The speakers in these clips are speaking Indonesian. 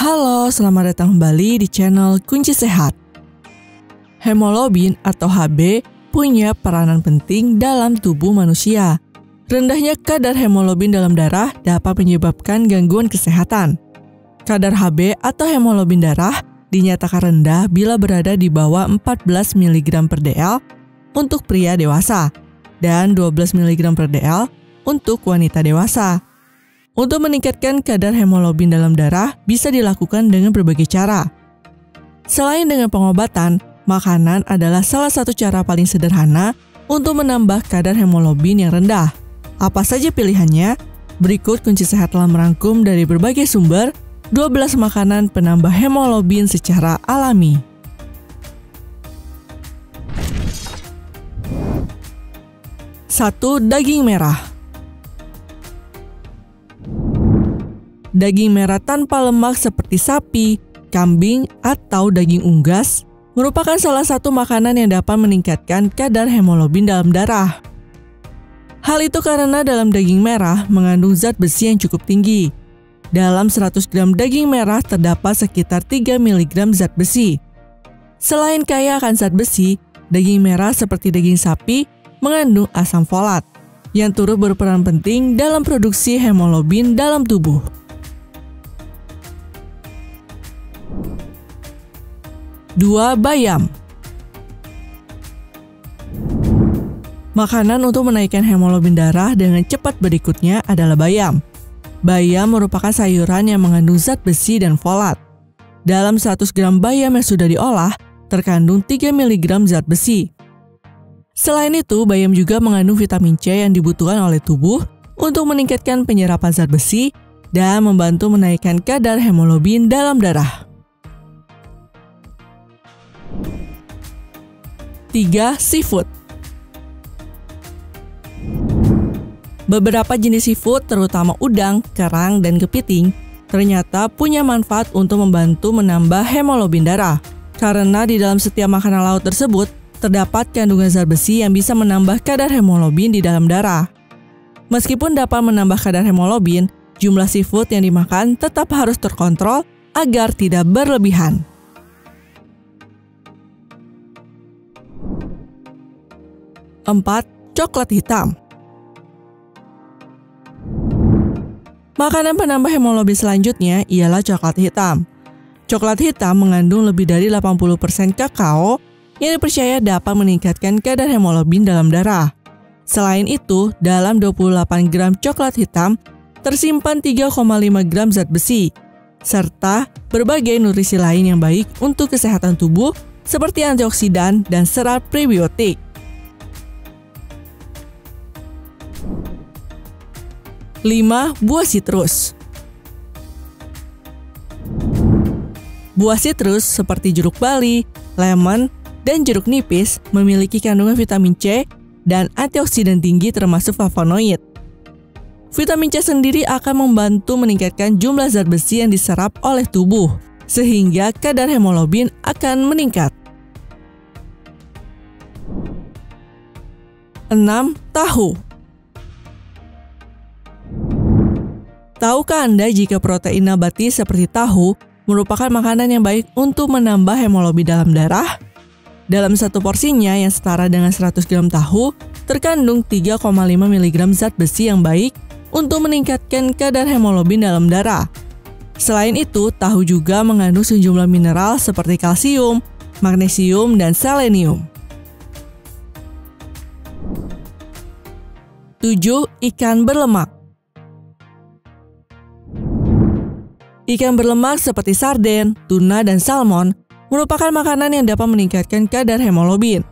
Halo, selamat datang kembali di channel Kunci Sehat. Hemoglobin atau Hb punya peranan penting dalam tubuh manusia. Rendahnya kadar hemoglobin dalam darah dapat menyebabkan gangguan kesehatan. Kadar Hb atau hemoglobin darah dinyatakan rendah bila berada di bawah 14 mg per dl untuk pria dewasa dan 12 mg per dl untuk wanita dewasa. Untuk meningkatkan kadar hemoglobin dalam darah bisa dilakukan dengan berbagai cara. Selain dengan pengobatan, makanan adalah salah satu cara paling sederhana untuk menambah kadar hemoglobin yang rendah. Apa saja pilihannya? Berikut Kunci Sehat telah merangkum dari berbagai sumber 12 makanan penambah hemoglobin secara alami. Satu, daging merah. Daging merah tanpa lemak seperti sapi, kambing, atau daging unggas merupakan salah satu makanan yang dapat meningkatkan kadar hemoglobin dalam darah. Hal itu karena dalam daging merah mengandung zat besi yang cukup tinggi. Dalam 100 gram daging merah terdapat sekitar 3 mg zat besi. Selain kaya akan zat besi, daging merah seperti daging sapi mengandung asam folat yang turut berperan penting dalam produksi hemoglobin dalam tubuh. 2. Bayam. Makanan untuk menaikkan hemoglobin darah dengan cepat berikutnya adalah bayam. Bayam merupakan sayuran yang mengandung zat besi dan folat. Dalam 100 gram bayam yang sudah diolah, terkandung 3 mg zat besi. Selain itu, bayam juga mengandung vitamin C yang dibutuhkan oleh tubuh untuk meningkatkan penyerapan zat besi dan membantu menaikkan kadar hemoglobin dalam darah. 3. Seafood. Beberapa jenis seafood, terutama udang, kerang, dan kepiting, ternyata punya manfaat untuk membantu menambah hemoglobin darah. Karena di dalam setiap makanan laut tersebut, terdapat kandungan zat besi yang bisa menambah kadar hemoglobin di dalam darah. Meskipun dapat menambah kadar hemoglobin, jumlah seafood yang dimakan tetap harus terkontrol agar tidak berlebihan. 4. Coklat hitam. Makanan penambah hemoglobin selanjutnya ialah coklat hitam. Coklat hitam mengandung lebih dari 80% kakao yang dipercaya dapat meningkatkan kadar hemoglobin dalam darah. Selain itu, dalam 28 gram coklat hitam tersimpan 3,5 gram zat besi, serta berbagai nutrisi lain yang baik untuk kesehatan tubuh seperti antioksidan dan serat prebiotik. 5. Buah sitrus. Buah sitrus seperti jeruk bali, lemon, dan jeruk nipis memiliki kandungan vitamin C dan antioksidan tinggi termasuk flavonoid. Vitamin C sendiri akan membantu meningkatkan jumlah zat besi yang diserap oleh tubuh, sehingga kadar hemoglobin akan meningkat. 6. Tahu. Tahukah Anda jika protein nabati seperti tahu merupakan makanan yang baik untuk menambah hemoglobin dalam darah? Dalam satu porsinya yang setara dengan 100 gram tahu, terkandung 3,5 mg zat besi yang baik untuk meningkatkan kadar hemoglobin dalam darah. Selain itu, tahu juga mengandung sejumlah mineral seperti kalsium, magnesium, dan selenium. 7. Ikan berlemak. Ikan berlemak seperti sarden, tuna, dan salmon merupakan makanan yang dapat meningkatkan kadar hemoglobin.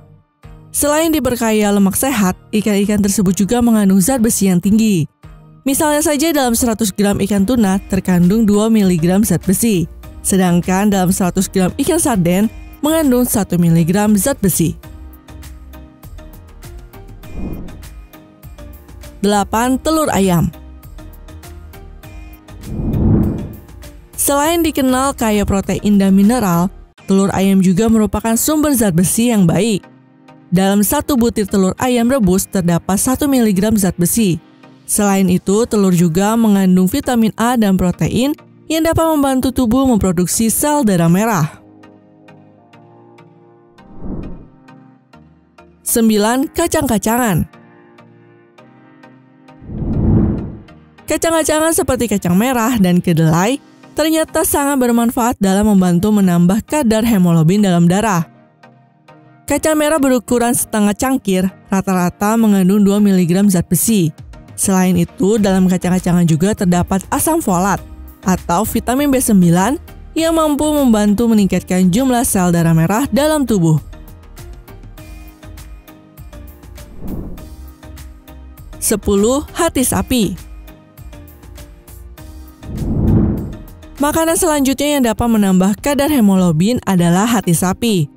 Selain diberkaya lemak sehat, ikan-ikan tersebut juga mengandung zat besi yang tinggi. Misalnya saja dalam 100 gram ikan tuna terkandung 2 mg zat besi, sedangkan dalam 100 gram ikan sarden mengandung 1 mg zat besi. 8. Telur ayam. Selain dikenal kaya protein dan mineral, telur ayam juga merupakan sumber zat besi yang baik. Dalam satu butir telur ayam rebus terdapat 1 mg zat besi. Selain itu, telur juga mengandung vitamin A dan protein yang dapat membantu tubuh memproduksi sel darah merah. 9. Kacang-kacangan. Kacang-kacangan seperti kacang merah dan kedelai ternyata sangat bermanfaat dalam membantu menambah kadar hemoglobin dalam darah. Kacang merah berukuran setengah cangkir, rata-rata mengandung 2 mg zat besi. Selain itu, dalam kacang-kacangan juga terdapat asam folat atau vitamin B9 yang mampu membantu meningkatkan jumlah sel darah merah dalam tubuh. 10. Hati sapi. Makanan selanjutnya yang dapat menambah kadar hemoglobin adalah hati sapi.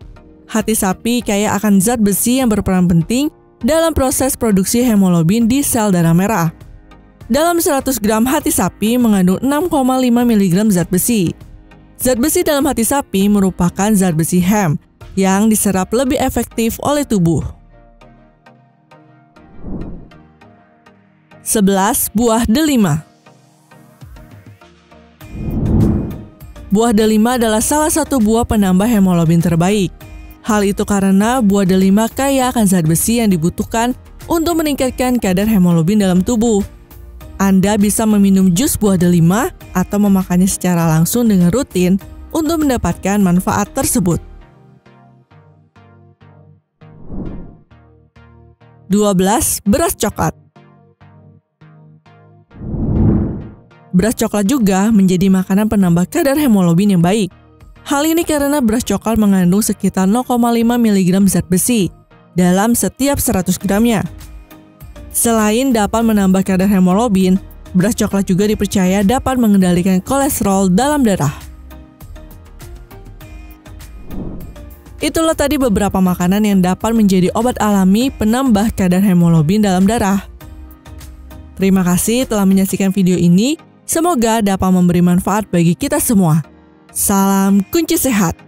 Hati sapi kaya akan zat besi yang berperan penting dalam proses produksi hemoglobin di sel darah merah. Dalam 100 gram hati sapi mengandung 6,5 mg zat besi. Zat besi dalam hati sapi merupakan zat besi Hem yang diserap lebih efektif oleh tubuh. 11. Buah delima. Buah delima adalah salah satu buah penambah hemoglobin terbaik. Hal itu karena buah delima kaya akan zat besi yang dibutuhkan untuk meningkatkan kadar hemoglobin dalam tubuh. Anda bisa meminum jus buah delima atau memakannya secara langsung dengan rutin untuk mendapatkan manfaat tersebut. 12. Beras coklat. Beras coklat juga menjadi makanan penambah kadar hemoglobin yang baik. Hal ini karena beras coklat mengandung sekitar 0,5 mg zat besi dalam setiap 100 gramnya. Selain dapat menambah kadar hemoglobin, beras coklat juga dipercaya dapat mengendalikan kolesterol dalam darah. Itulah tadi beberapa makanan yang dapat menjadi obat alami penambah kadar hemoglobin dalam darah. Terima kasih telah menyaksikan video ini. Semoga dapat memberi manfaat bagi kita semua. Salam kunci sehat.